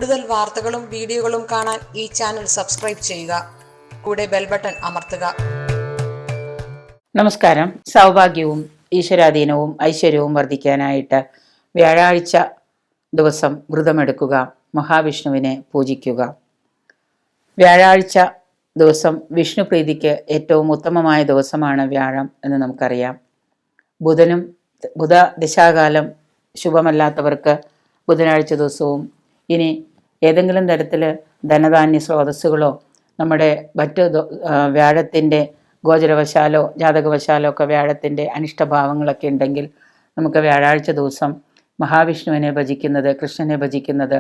കൂടുതൽ വാർത്തകളും വീഡിയോകളും കാണാൻ ഈ ചാനൽ സബ്സ്ക്രൈബ് ചെയ്യുക. കൂടെ ബെൽ ബട്ടൺ അമർത്തുക. നമസ്കാരം. സൗഭാഗ്യവും ഈശ്വരാധീനവും ഐശ്വര്യവും വർദ്ധിക്കാനായിട്ട് വ്യാഴാഴ്ച ദിവസം വ്രതമെടുക്കുക, മഹാവിഷ്ണുവിനെ പൂജിക്കുക. വ്യാഴാഴ്ച ദിവസം വിഷ്ണു പ്രീതിക്ക് ഏറ്റവും ഉത്തമമായ ദിവസമാണ് വ്യാഴം എന്ന് നമുക്കറിയാം. ബുധ ദശാകാലം ശുഭമല്ലാത്തവർക്ക് ബുധനാഴ്ച ദിവസവും, ഇനി ഏതെങ്കിലും തരത്തിൽ ധനധാന്യ സ്രോതസ്സുകളോ നമ്മുടെ മറ്റ് വ്യാഴത്തിൻ്റെ ഗോചരവശാലോ ജാതകവശാലോ ഒക്കെ വ്യാഴത്തിൻ്റെ അനിഷ്ടഭാവങ്ങളൊക്കെ ഉണ്ടെങ്കിൽ നമുക്ക് വ്യാഴാഴ്ച ദിവസം മഹാവിഷ്ണുവിനെ ഭജിക്കുന്നത്, കൃഷ്ണനെ ഭജിക്കുന്നത്,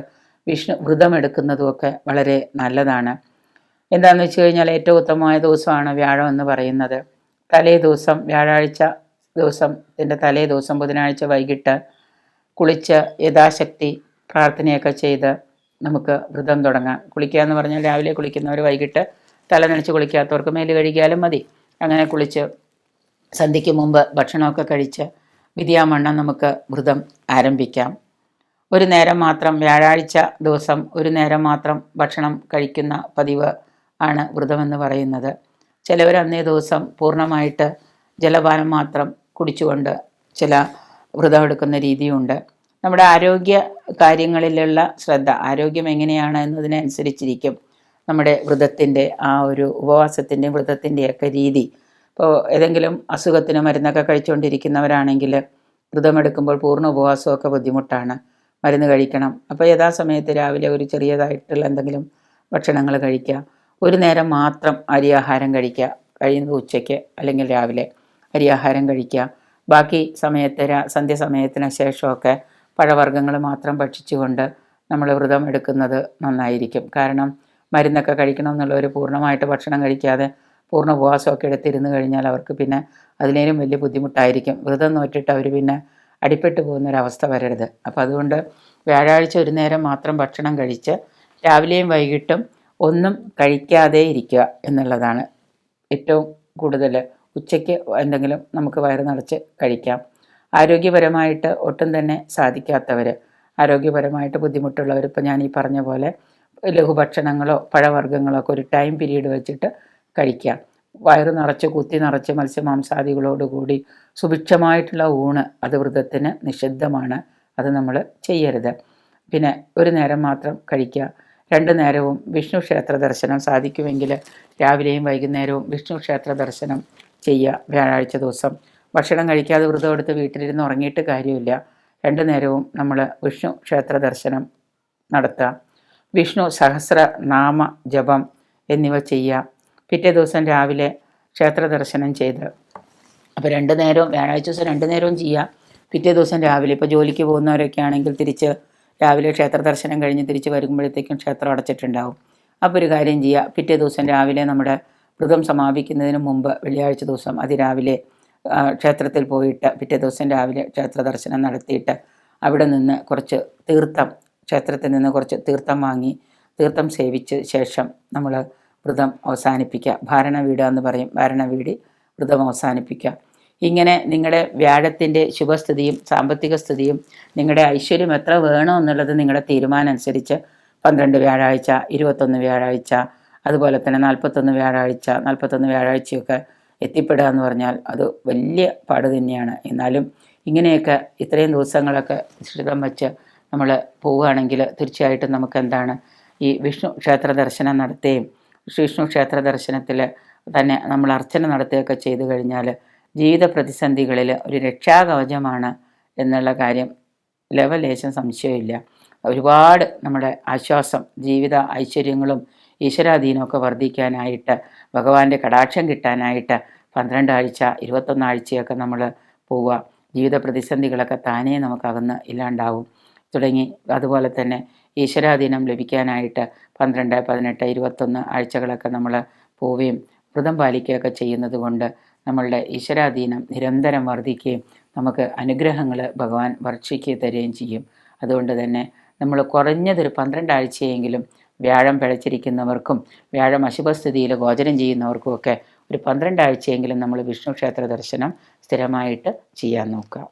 വിഷ്ണു വ്രതമെടുക്കുന്നതുമൊക്കെ വളരെ നല്ലതാണ്. എന്താണെന്ന് വെച്ച് കഴിഞ്ഞാൽ ഏറ്റവും ഉത്തമമായ ദിവസമാണ് വ്യാഴം എന്ന് പറയുന്നത്. തലേ ദിവസം വ്യാഴാഴ്ച ദിവസത്തിൻ്റെ തലേ ദിവസം ബുധനാഴ്ച വൈകിട്ട് കുളിച്ച് യഥാശക്തി പ്രാർത്ഥനയൊക്കെ ചെയ്ത് നമുക്ക് വ്രതം തുടങ്ങാം. കുളിക്കുക എന്ന് പറഞ്ഞാൽ രാവിലെ കുളിക്കുന്നവർ വൈകിട്ട് തല നനച്ച് കുളിക്കാത്തവർക്ക് മേല് കഴുകിയാലും മതി. അങ്ങനെ കുളിച്ച് സന്ധ്യയ്ക്ക് മുമ്പ് ഭക്ഷണമൊക്കെ കഴിച്ച് വിധിയാമണ്ണം നമുക്ക് വ്രതം ആരംഭിക്കാം. ഒരു നേരം മാത്രം വ്യാഴാഴ്ച ദിവസം ഒരു നേരം മാത്രം ഭക്ഷണം കഴിക്കുന്ന പതിവ് ആണ് വ്രതമെന്ന് പറയുന്നത്. ചിലവർ അന്നേ ദിവസം പൂർണ്ണമായിട്ട് ജലപാനം മാത്രം കുടിച്ചുകൊണ്ട് ചില വ്രതമെടുക്കുന്ന രീതിയുണ്ട്. നമ്മുടെ ആരോഗ്യ കാര്യങ്ങളിലുള്ള ശ്രദ്ധ, ആരോഗ്യം എങ്ങനെയാണ് എന്നതിനനുസരിച്ചിരിക്കും നമ്മുടെ വ്രതത്തിൻ്റെ ആ ഒരു ഉപവാസത്തിൻ്റെയും വ്രതത്തിൻ്റെയൊക്കെ രീതി. ഇപ്പോൾ ഏതെങ്കിലും അസുഖത്തിന് മരുന്നൊക്കെ കഴിച്ചുകൊണ്ടിരിക്കുന്നവരാണെങ്കിൽ വ്രതമെടുക്കുമ്പോൾ പൂർണ്ണ ഉപവാസമൊക്കെ ബുദ്ധിമുട്ടാണ്. മരുന്ന് കഴിക്കണം. അപ്പോൾ യഥാസമയത്ത് രാവിലെ ഒരു ചെറിയതായിട്ടുള്ള എന്തെങ്കിലും ഭക്ഷണങ്ങൾ കഴിക്കുക. ഒരു നേരം മാത്രം അരിയാഹാരം കഴിക്കുക, കഴിയുന്നത് ഉച്ചയ്ക്ക് അല്ലെങ്കിൽ രാവിലെ അരിയാഹാരം കഴിക്കുക. ബാക്കി സമയത്ത് സന്ധ്യാസമയത്തിന് ശേഷമൊക്കെ പഴവർഗ്ഗങ്ങൾ മാത്രം ഭക്ഷിച്ചുകൊണ്ട് നമ്മൾ വ്രതം എടുക്കുന്നത് നന്നായിരിക്കും. കാരണം മരുന്നൊക്കെ കഴിക്കണമെന്നുള്ളവർ പൂർണ്ണമായിട്ട് ഭക്ഷണം കഴിക്കാതെ പൂർണ്ണ ഉപവാസമൊക്കെ എടുത്തിരുന്ന് കഴിഞ്ഞാൽ അവർക്ക് പിന്നെ അതിനേലും വലിയ ബുദ്ധിമുട്ടായിരിക്കും. വ്രതം നോറ്റിട്ട് അവർ പിന്നെ അടിപ്പെട്ടു പോകുന്നൊരവസ്ഥ വരരുത്. അപ്പോൾ അതുകൊണ്ട് വ്യാഴാഴ്ച ഒരു നേരം മാത്രം ഭക്ഷണം കഴിച്ച് രാവിലെയും വൈകിട്ടും ഒന്നും കഴിക്കാതെ ഇരിക്കുക എന്നുള്ളതാണ് ഏറ്റവും കൂടുതൽ. ഉച്ചയ്ക്ക് എന്തെങ്കിലും നമുക്ക് വയറ് നിറച്ച് കഴിക്കാം. ആരോഗ്യപരമായിട്ട് ഒട്ടും തന്നെ സാധിക്കാത്തവർ, ആരോഗ്യപരമായിട്ട് ബുദ്ധിമുട്ടുള്ളവർ, ഇപ്പോൾ ഞാൻ ഈ പറഞ്ഞ പോലെ ലഘുഭക്ഷണങ്ങളോ പഴവർഗ്ഗങ്ങളോ ഒക്കെ ഒരു ടൈം പീരീഡ് വെച്ചിട്ട് കഴിക്കാം. വയറ് നിറച്ച് കുത്തി നിറച്ച് മത്സ്യമാംസാദികളോടുകൂടി സുഭിക്ഷമായിട്ടുള്ള ഊണ് അത് വ്രതത്തിന് നിഷിദ്ധമാണ്. അത് നമ്മൾ ചെയ്യരുത്. പിന്നെ ഒരു നേരം മാത്രം കഴിക്കുക. 2 നേരവും വിഷ്ണു ക്ഷേത്ര ദർശനം സാധിക്കുമെങ്കിൽ രാവിലെയും വൈകുന്നേരവും വിഷ്ണു ക്ഷേത്ര ദർശനം ചെയ്യുക. വ്യാഴാഴ്ച ദിവസം ഭക്ഷണം കഴിക്കാതെ വ്രതം എടുത്ത് വീട്ടിലിരുന്ന് ഉറങ്ങിയിട്ട് കാര്യമില്ല. 2 നേരവും നമ്മൾ വിഷ്ണു ക്ഷേത്ര ദർശനം നടത്തുക. വിഷ്ണു സഹസ്രനാമ ജപം എന്നിവ ചെയ്യുക. പിറ്റേ ദിവസം രാവിലെ ക്ഷേത്ര ദർശനം ചെയ്ത്, അപ്പോൾ 2 നേരവും വ്യാഴാഴ്ച ദിവസം 2 നേരവും ചെയ്യുക. പിറ്റേ ദിവസം രാവിലെ, ഇപ്പോൾ ജോലിക്ക് പോകുന്നവരൊക്കെ ആണെങ്കിൽ തിരിച്ച് രാവിലെ ക്ഷേത്ര ദർശനം കഴിഞ്ഞ് തിരിച്ച് വരുമ്പോഴത്തേക്കും ക്ഷേത്രം അടച്ചിട്ടുണ്ടാവും. അപ്പോൾ ഒരു കാര്യം ചെയ്യുക, പിറ്റേ ദിവസം രാവിലെ നമ്മുടെ വ്രതം സമാപിക്കുന്നതിന് മുമ്പ് വെള്ളിയാഴ്ച ദിവസം അതിരാവിലെ ക്ഷേത്രത്തിൽ പോയിട്ട് പിറ്റേ ദിവസം രാവിലെ ക്ഷേത്ര ദർശനം നടത്തിയിട്ട് അവിടെ നിന്ന് കുറച്ച് തീർത്ഥം, ക്ഷേത്രത്തിൽ നിന്ന് കുറച്ച് തീർത്ഥം വാങ്ങി തീർത്ഥം സേവിച്ച് ശേഷം നമ്മൾ വ്രതം അവസാനിപ്പിക്കുക. ഭാരണവീട് എന്ന് പറയും, ഭാരണവീടി വ്രതം അവസാനിപ്പിക്കുക. ഇങ്ങനെ നിങ്ങളുടെ വ്യാഴത്തിൻ്റെ ശുഭസ്ഥിതിയും സാമ്പത്തിക സ്ഥിതിയും നിങ്ങളുടെ ഐശ്വര്യം എത്ര വേണോ എന്നുള്ളത് നിങ്ങളുടെ തീരുമാനം അനുസരിച്ച് 12 വ്യാഴാഴ്ച, 21 വ്യാഴാഴ്ച, അതുപോലെ തന്നെ 41 വ്യാഴാഴ്ച, 41 വ്യാഴാഴ്ചയൊക്കെ എത്തിപ്പെടുക എന്ന് പറഞ്ഞാൽ അത് വലിയ പാട് തന്നെയാണ്. എന്നാലും ഇങ്ങനെയൊക്കെ ഇത്രയും ദിവസങ്ങളൊക്കെ ശ്രിതം വെച്ച് നമ്മൾ പോവുകയാണെങ്കിൽ തീർച്ചയായിട്ടും നമുക്ക് എന്താണ് ഈ വിഷ്ണു ക്ഷേത്ര ദർശനം നടത്തുകയും വിഷ്ണു ക്ഷേത്ര ദർശനത്തിൽ തന്നെ നമ്മൾ അർച്ചന നടത്തുകയൊക്കെ ചെയ്തു കഴിഞ്ഞാൽ ജീവിത പ്രതിസന്ധികളിൽ ഒരു രക്ഷാകവചമാണ് എന്നുള്ള കാര്യം ലവലേശം സംശയമില്ല. ഒരുപാട് നമ്മുടെ ആശ്വാസം, ജീവിത ഐശ്വര്യങ്ങളും ഈശ്വരാധീനമൊക്കെ വർദ്ധിക്കാനായിട്ട്, ഭഗവാന്റെ കടാക്ഷം കിട്ടാനായിട്ട് 12 ആഴ്ച 21 ആഴ്ചയൊക്കെ നമ്മൾ പോവുക. ജീവിത പ്രതിസന്ധികളൊക്കെ താനേ നമുക്കകന്ന് ഇല്ലാണ്ടാവും തുടങ്ങി. അതുപോലെ തന്നെ ഈശ്വരാധീനം ലഭിക്കാനായിട്ട് 12, 18, 21 ആഴ്ചകളൊക്കെ നമ്മൾ പോവുകയും വ്രതം പാലിക്കുകയൊക്കെ ചെയ്യുന്നത് കൊണ്ട് നമ്മളുടെ ഈശ്വരാധീനം നിരന്തരം വർദ്ധിക്കുകയും നമുക്ക് അനുഗ്രഹങ്ങൾ ഭഗവാൻ വർഷിക്കുക തരികയും ചെയ്യും. അതുകൊണ്ട് തന്നെ നമ്മൾ കുറഞ്ഞതൊരു 12 ആഴ്ചയെങ്കിലും വ്യാഴം പിഴച്ചിരിക്കുന്നവർക്കും വ്യാഴം അശുഭസ്ഥിതിയിൽ ഗോചരം ചെയ്യുന്നവർക്കുമൊക്കെ ഒരു 12 ആഴ്ചയെങ്കിലും നമ്മൾ വിഷ്ണു ക്ഷേത്ര ദർശനം സ്ഥിരമായിട്ട് ചെയ്യാൻ നോക്കുക.